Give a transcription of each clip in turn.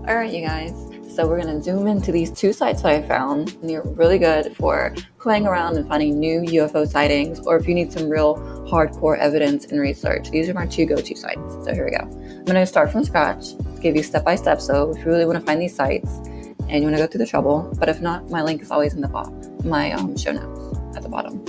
All right, you guys. So we're going to zoom into these two sites that I found, and they're really good for playing around and finding new UFO sightings, or if you need some real hardcore evidence and research. These are my two go-to sites. So here we go. I'm going to start from scratch, give you step-by-step. So if you really want to find these sites and you want to go through the trouble, but if not, my link is always in the bottom, my show notes at the bottom.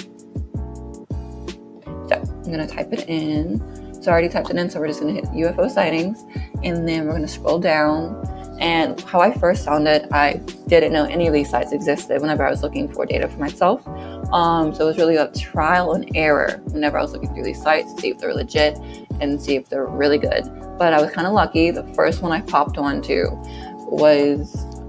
So I'm going to type it in. So I already typed it in, so we're just going to hit UFO sightings, and then we're going to scroll down. And how I first found it, I didn't know any of these sites existed whenever I was looking for data for myself. So it was really a trial and error whenever I was looking through these sites to see if they're legit and see if they're really good. But I was kind of lucky. The first one I popped onto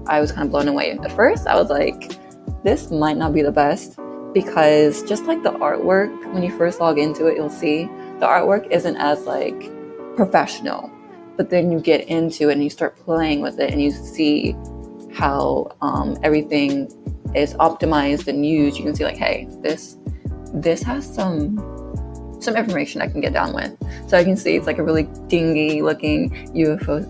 I was kind of blown away. At first, I was like, this might not be the best, because just like the artwork, when you first log into it, you'll see the artwork isn't as like professional. But then you get into it and you start playing with it and you see how everything is optimized and used. You can see like, hey, this has some information I can get down with. So I can see it's like a really dingy looking UFO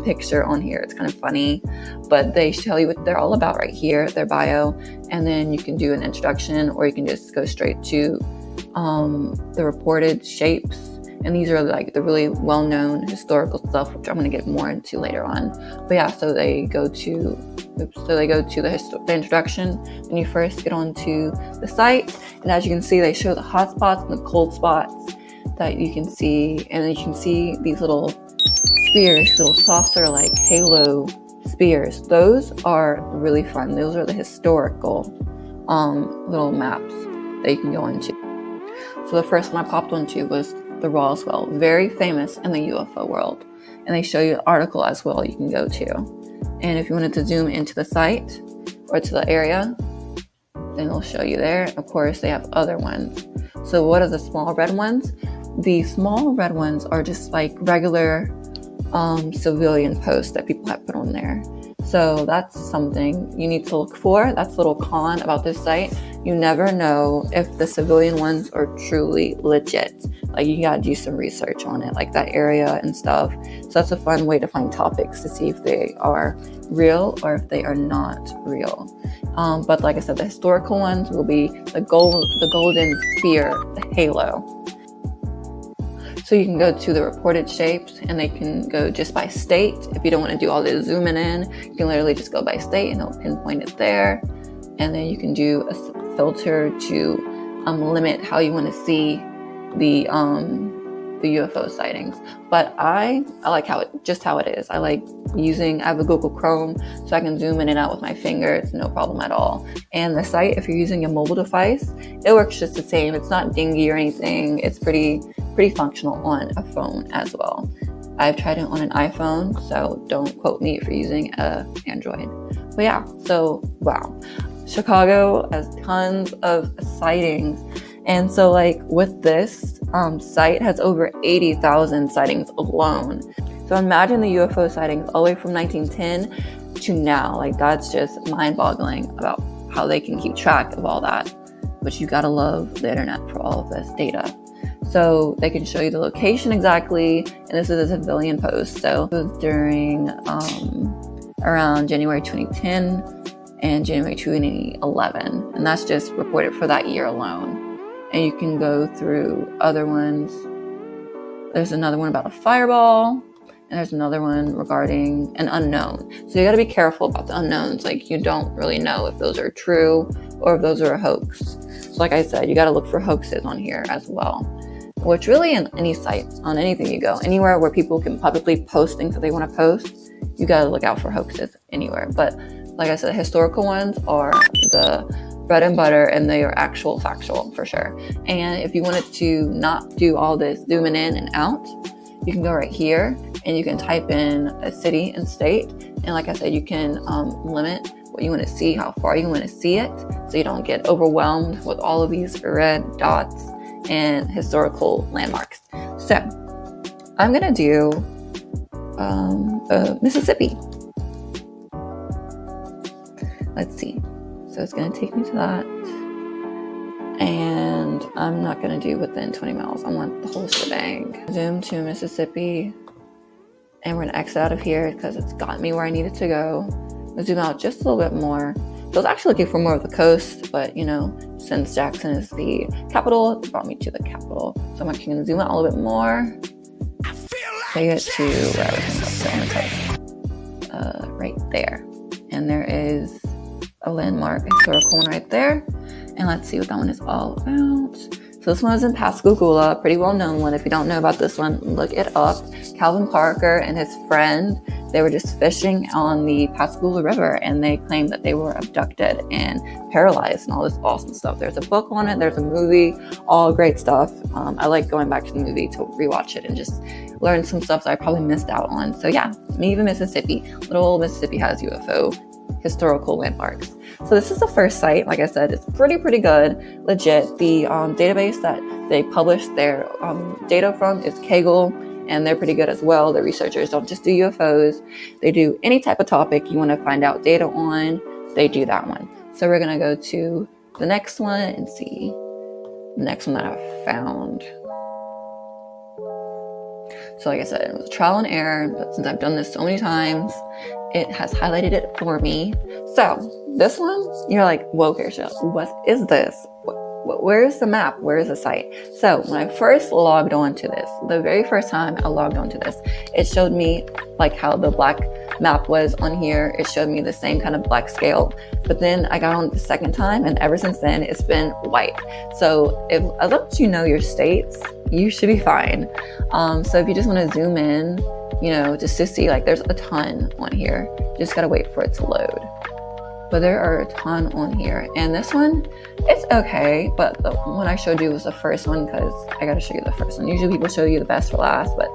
picture on here. It's kind of funny, but they show you what they're all about right here, their bio, and then you can do an introduction, or you can just go straight to the reported shapes. And these are like the really well-known historical stuff, which I'm going to get more into later on. But yeah, so they go to the introduction when you first get onto the site. And as you can see, they show the hot spots and the cold spots that you can see. And you can see these little spears, little saucer-like halo spears. Those are really fun. Those are the historical little maps that you can go into. So the first one I popped onto was the Roswell, very famous in the UFO world. And they show you an article as well you can go to. And if you wanted to zoom into the site or to the area, then they'll show you there. Of course, they have other ones. So what are the small red ones? The small red ones are just like regular civilian posts that people have put on there. So that's something you need to look for. That's a little con about this site. You never know if the civilian ones are truly legit. Like, you gotta do some research on it, like that area and stuff. So that's a fun way to find topics to see if they are real or if they are not real. But like I said, the historical ones will be the golden spear, the halo. So you can go to the reported shapes, and they can go just by state. If you don't want to do all this zooming in, you can literally just go by state and it'll pinpoint it there. And then you can do a filter to limit how you want to see the UFO sightings. But I like how it is. I like I have a Google Chrome, so I can zoom in and out with my finger. It's no problem at all. And the site, if you're using a mobile device, it works just the same. It's not dingy or anything. It's pretty functional on a phone as well. I've tried it on an iPhone, so don't quote me for using an Android. But yeah, so wow. Chicago has tons of sightings. And so like with this site has over 80,000 sightings alone. So imagine the UFO sightings all the way from 1910 to now. Like, that's just mind-boggling about how they can keep track of all that. But you gotta love the internet for all of this data. So they can show you the location exactly, and this is a civilian post. So it was during around January 2010 and January 2011, and that's just reported for that year alone. And you can go through other ones. There's another one about a fireball, and there's another one regarding an unknown. So you got to be careful about the unknowns. Like, you don't really know if those are true or if those are a hoax. So like I said, you got to look for hoaxes on here as well. Which really, in any site, on anything you go, anywhere where people can publicly post things that they want to post, you got to look out for hoaxes anywhere. But like I said, historical ones are the bread and butter, and they are actual factual for sure. And if you wanted to not do all this zooming in and out, you can go right here and you can type in a city and state. And like I said, you can limit what you want to see, how far you want to see it, so you don't get overwhelmed with all of these red dots and historical landmarks. So I'm gonna do Mississippi. Let's see. So it's gonna take me to that, and I'm not gonna do within 20 miles. I want the whole shebang. Zoom to Mississippi, And we're gonna exit out of here because it's got me where I needed to go. I'll zoom out just a little bit more. I was actually looking for more of the coast, but since Jackson is the capital, it brought me to the capital. So I'm actually gonna zoom out a little bit more. Take it to where I was on the coast. Right there. And there is a landmark historical one right there. And let's see what that one is all about. So this one is in Pascagoula, pretty well known one. If you don't know about this one, look it up. Calvin Parker and his friend, they were just fishing on the Pascagoula River, and they claimed that they were abducted and paralyzed and all this awesome stuff. There's a book on it, there's a movie, all great stuff. I like going back to the movie to rewatch it and just learn some stuff that I probably missed out on. So yeah, even Mississippi, little old Mississippi has UFO historical landmarks. So this is the first site. Like I said, it's pretty good, legit. The database that they publish their data from is Kaggle, and they're pretty good as well. The researchers don't just do UFOs, they do any type of topic you want to find out data on, they do that one. So we're gonna go to the next one and see the next one that I found. So like I said, it was trial and error, but since I've done this so many times, it has highlighted it for me. So this one, you're like, whoa, Kirsha, what is this? Where is the map? Where is the site? So when I first logged on to this, the very first time I logged on to this, it showed me like how the black map was on here. It showed me the same kind of black scale. But then I got on the second time, and ever since then, it's been white. So as long as you know your states, you should be fine. So if you just want to zoom in, just to see, like, there's a ton on here. Just gotta wait for it to load. But there are a ton on here. And this one, it's okay. But the one I showed you was the first one, because I gotta show you the first one. Usually people show you the best for last, but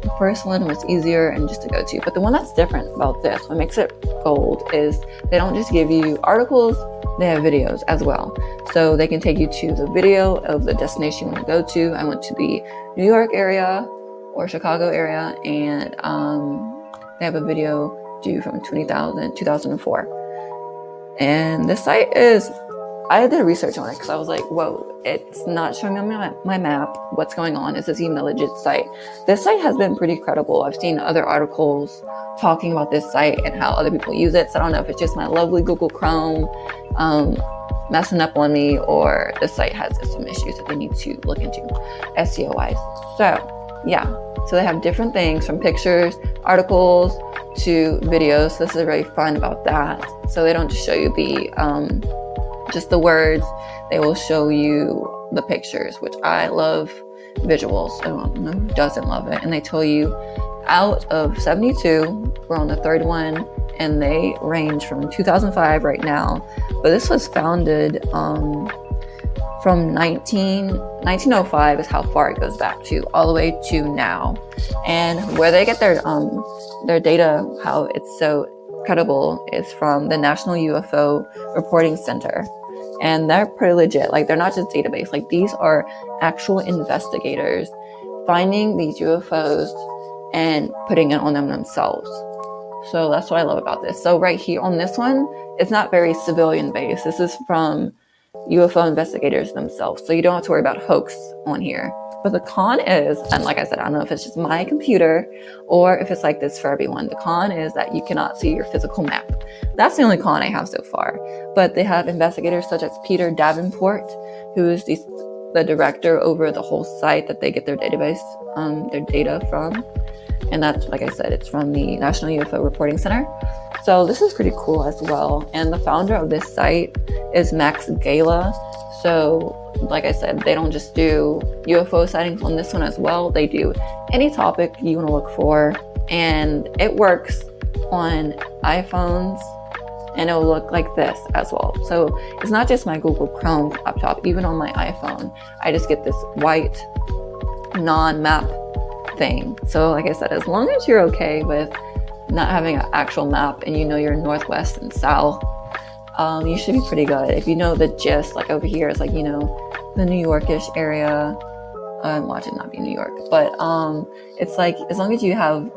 the first one was easier and just to go to. But the one that's different about this, what makes it gold, is they don't just give you articles, they have videos as well. So they can take you to the video of the destination you want to go to. I went to the New York area or Chicago area, and they have a video due from 2004. And this site is, I did research on it because I was like, whoa, it's not showing on my map what's going on. Is this even a legit site? This site has been pretty credible. I've seen other articles talking about this site and how other people use it. So I don't know if it's just my lovely Google Chrome messing up on me, or the site has some issues that they need to look into SEO wise. So yeah, so they have different things from pictures, articles, to videos. So this is very fun about that. So they don't just show you the just the words, they will show you the pictures, which I love visuals. I don't know who doesn't love it. And they tell you out of 72, we're on the third one, and they range from 2005 right now. But this was founded from 1905 is how far it goes back to, all the way to now. And where they get their data, how it's so credible, is from the National UFO Reporting Center. And they're pretty legit. Like, they're not just database. Like, these are actual investigators finding these UFOs and putting it on them themselves. So that's what I love about this. So right here on this one, it's not very civilian based. This is from UFO investigators themselves. So you don't have to worry about hoax on here. But the con is, and like I said, I don't know if it's just my computer or if it's like this for everyone. The con is that you cannot see your physical map. That's the only con I have so far. But they have investigators such as Peter Davenport, who is the director over the whole site that they get their database, their data from. And that's, like I said, it's from the National UFO Reporting Center. So this is pretty cool as well. And the founder of this site is Max Gala. So like I said, they don't just do UFO sightings on this one as well. They do any topic you want to look for. And it works on iPhones, and it'll look like this as well. So it's not just my Google Chrome laptop. Even on my iPhone, I just get this white non-map thing. So like I said, as long as you're okay with not having an actual map and you know your northwest and south, you should be pretty good. If you know the gist, like over here is like, the New Yorkish area. Watch it not be New York, but it's like, as long as you have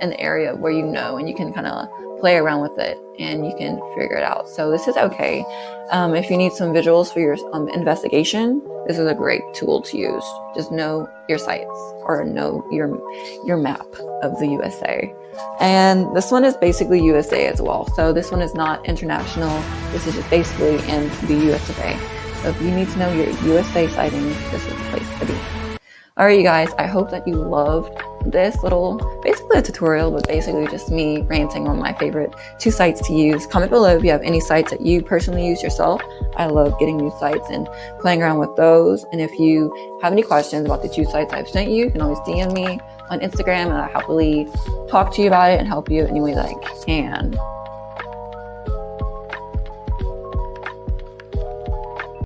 an area where and you can kind of play around with it and you can figure it out. So this is okay. If you need some visuals for your investigation, this is a great tool to use. Just know your sites or know your map of the USA. And this one is basically USA as well. So this one is not international. This is just basically in the USA. So if you need to know your USA sightings, this is the place to be. All right, you guys, I hope that you loved this little, basically a tutorial, but basically just me ranting on my favorite 2 sites to use. Comment below if you have any sites that you personally use yourself. I love getting new sites and playing around with those. And if you have any questions about the 2 sites I've sent you can always DM me on Instagram, and I'll happily talk to you about it and help you any way that I can.